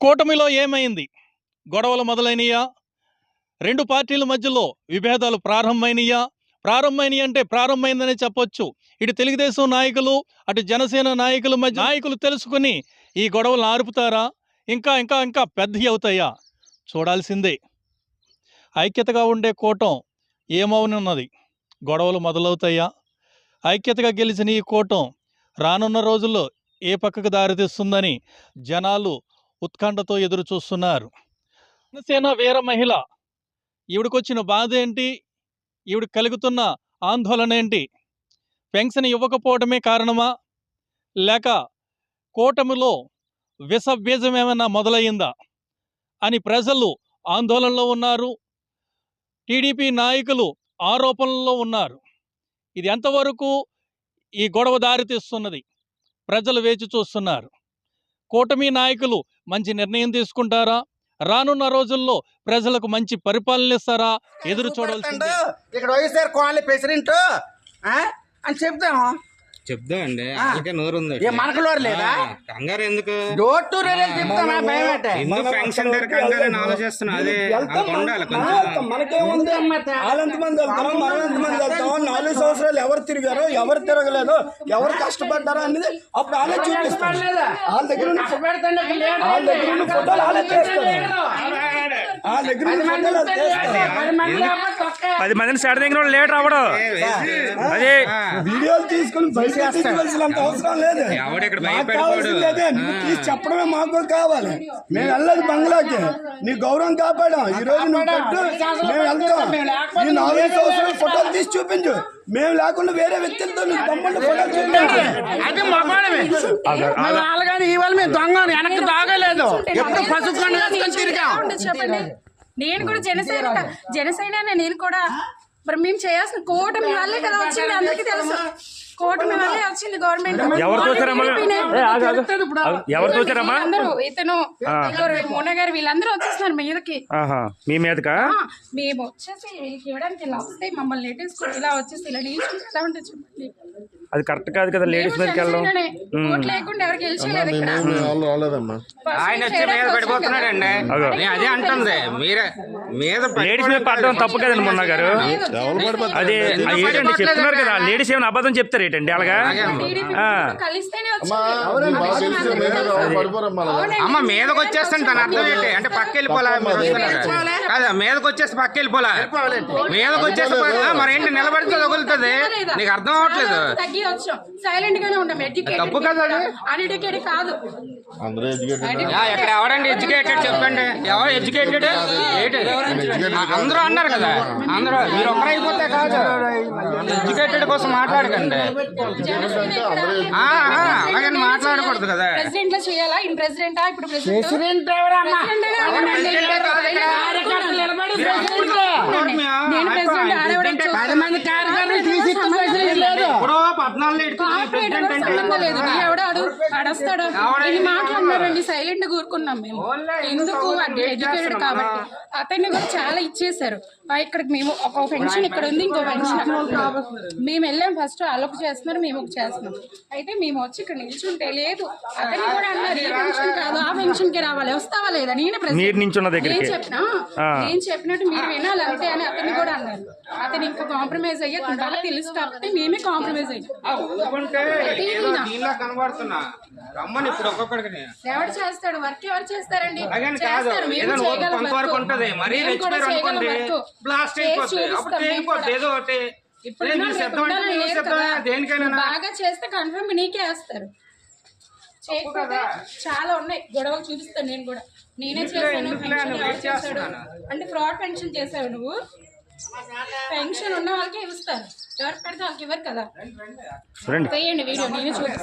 కూటమిలో ఏమైంది? గొడవలు మొదలైనయా? రెండు పార్టీల మధ్యలో విభేదాలు ప్రారంభమైనయా? అంటే ప్రారంభమైందనే చెప్పొచ్చు. ఇటు తెలుగుదేశం నాయకులు, అటు జనసేన నాయకుల మధ్య నాయకులు తెలుసుకుని ఈ గొడవలు ఆర్పుతారా? ఇంకా ఇంకా ఇంకా పెద్దవి అవుతాయా? చూడాల్సిందే. ఐక్యతగా ఉండే కూటం ఏమవనున్నది? గొడవలు మొదలవుతాయా? ఐక్యతగా గెలిచిన ఈ కూటం రానున్న రోజుల్లో ఏ పక్కకు దారితీస్తుందని జనాలు ఉత్కంఠతో ఎదురు చూస్తున్నారు. జనసేన వీర మహిళ, ఈవిడికొచ్చిన బాధ ఏంటి? ఈవిడ కలుగుతున్న ఆందోళన ఏంటి? పెన్షన్ ఇవ్వకపోవడమే కారణమా? లేక కూటమిలో విష బీజం ఏమైనా మొదలయ్యిందా అని ప్రజలు ఆందోళనలో ఉన్నారు. టీడీపీ నాయకులు ఆరోపణల్లో ఉన్నారు. ఇది ఎంతవరకు ఈ గొడవ దారితీస్తున్నది? ప్రజలు వేచి చూస్తున్నారు. కూటమి నాయకులు మంచి నిర్ణయం తీసుకుంటారా? రానున్న రోజుల్లో ప్రజలకు మంచి పరిపాలన ఇస్తారా? ఎదురు చూడాల్సిందే. ఇక్కడ వైఎస్ఆర్ కాలనీ ప్రెసిడెంట్ అని చెప్దామండి. అందుకే నోరు ఉంది. మనకు నోరు లేదా? కంగారు ఎందుకు? డోర్ టు డోర్ చెప్తామా? భయం అంటే ఎందుకు పెన్షన్ కంగారు ఆలోచిస్తున్నా? అదే ఉండాలి కొంచెం. మనకేముంది? వాళ్ళెంతమంది వెళ్తాం, మనం ఎంతమంది వెళ్తాం, 4 సంవత్సరాలు ఎవరు తిరిగారో, ఎవరు తిరగలేదు, ఎవరు కష్టపడ్డారో అనేది అప్పుడు వాళ్ళే చూపిస్తారు. వాళ్ళ దగ్గర ఉన్న ఫోటోలు వాళ్ళే చేస్తారు. వాళ్ళ దగ్గర ఉన్న ఫోటోలు పది మందిని సెడ దగ్గర లేట్ అవ్వడం. అదే వీడియోలు తీసుకుని బయటవలసినంత అవసరం లేదు. కావాల్సిందే నువ్వు తీసి చెప్పడమే మాకు కావాలి. మేము వెళ్ళదు బంగ్లాకి, నీ గౌరవం కాపాడాం. ఈ రోజు నువ్వు పెట్టు, మేము వెళ్తాం. ఈ 4 సంవత్సరాలు ఫోటోలు తీసి చూపించు. మేము లేకుండా వేరే వ్యక్తులతో నీకు దమ్ముంటే ఫోటోలు చూపించు. అది మగవాడమే. వాళ్ళగాని ఇవాళ మేము దొంగ వెనక్కి దాగలేదు. ఎప్పుడు పసుపు తిరిగాం. చెప్పండి, నేను కూడా జనసేన నేను కూడా. మరి మేము చేయాల్సిన కూటమి వల్లే కదా వచ్చింది, అందరికీ తెలుసు. కూటమి వల్లే వచ్చింది గవర్నమెంట్. ఎవరు చూసారమ్మా? అందరూ ఇతను మోన గారు వీళ్ళందరూ వచ్చేస్తున్నారు మీదకి. మీ మీదకా? మేము వచ్చేసి వీళ్ళకి ఇవ్వడానికి ఇలా వస్తే మమ్మల్ని నెట్టేసుకుని ఇలా వచ్చేసి ఇలా నిల్చుంటే ఎలా ఉంటుంది చెప్పండి. అది కరెక్ట్ కాదు కదా. లేడీస్ మీదకి వెళ్ళడం ఓట్లు లేకుండా ఎవరు గెలిచలేదు ఇక్కడ. ఆయన వచ్చి మీద పడిపోతున్నాడండి. అదే అంటుంది. మీరే మీద లేడీస్ మీద పడడం తప్పు కదండి మొన్న గారు. అదే ఏంటండి చెప్తున్నారు కదా, లేడీస్ ఏమైనా అబద్ధం చెప్తారు ఏంటండి అలాగా? అమ్మ మీదకి వచ్చేస్తాను తన అర్థం ఏంటి అంటే పక్క వెళ్ళిపోలే కదా. మీదకి వచ్చేస్తే పక్క వెళ్ళిపోలే. మీదకి వచ్చేస్తే మరేంటి నిలబడితే తగులుతుంది. నీకు అర్థం అవ్వట్లేదు. సైలెంట్ గానే ఉంటాం. తప్పు కదా, అన్ఎడ్యుకేటెడ్ కాదు. ఇక్కడ ఎవరండి ఎడ్యుకేటెడ్ చెప్పండి. ఎవరు ఎడ్యుకేటెడ్? అందరూ అన్నారు కదా. అందరూ మీరు ఒక్కరైపోతే కాదు. ఎడ్యుకేటెడ్ కోసం మాట్లాడకండి. అలాగని మాట్లాడకూడదు కదా. ప్రెసిడెంట్ లో చేయాలా? ఇన్ ప్రెసిడెంటా? ఇప్పుడు ప్రెసిడెంట్ మాట్లాడినారండి. సైలెంట్ కూరుకున్నాం మేము. ఎందుకు? ఎడ్యుకేటెడ్ కాబట్టి అతన్ని కూడా చాలా ఇచ్చేసారు. ఇక్కడికి మేము ఒక పెన్షన్ ఇక్కడ ఉంది, ఇంకో పెన్షన్ మేము వెళ్ళాం. ఫస్ట్ అలొక చేస్తున్నారు, మేము ఒక చేస్తున్నాం. అయితే మేము వచ్చి ఇక్కడ నిల్చుంటే లేదు. అతన్ని కూడా అన్నారు ఈ పెన్షన్ కాదు ఆ పెన్షన్ కి రావాలి, వస్తావా లేదా? నేనే నేను చెప్పినట్టు మీరు వినాలి అంతే అని అతన్ని కూడా అన్నారు. అతను ఇంకా కాంప్రమైజ్ అయ్యా బాగా తెలుసు కాబట్టి మేమే కాంప్రమైజ్ అయ్యాం. ఎవరు చేస్తాడు వర్క్? ఎవరు చేస్తారండి? బాగా చేస్తే కన్ఫర్మ్ నీకే వేస్తారు. చేయకపోతే చాలా ఉన్నాయి గొడవలు. చూపిస్తాను నేను కూడా. నేనే చేశాను అంటే ఫ్రాడ్ పెన్షన్ చేసావు నువ్వు. పెన్షన్ ఉన్న వాళ్ళకే ఇస్తారు, ఎవరు పెడితే వాళ్ళకి ఇవ్వరు కదా. వేయండి వీడియో, నేనే చూపిస్తాను.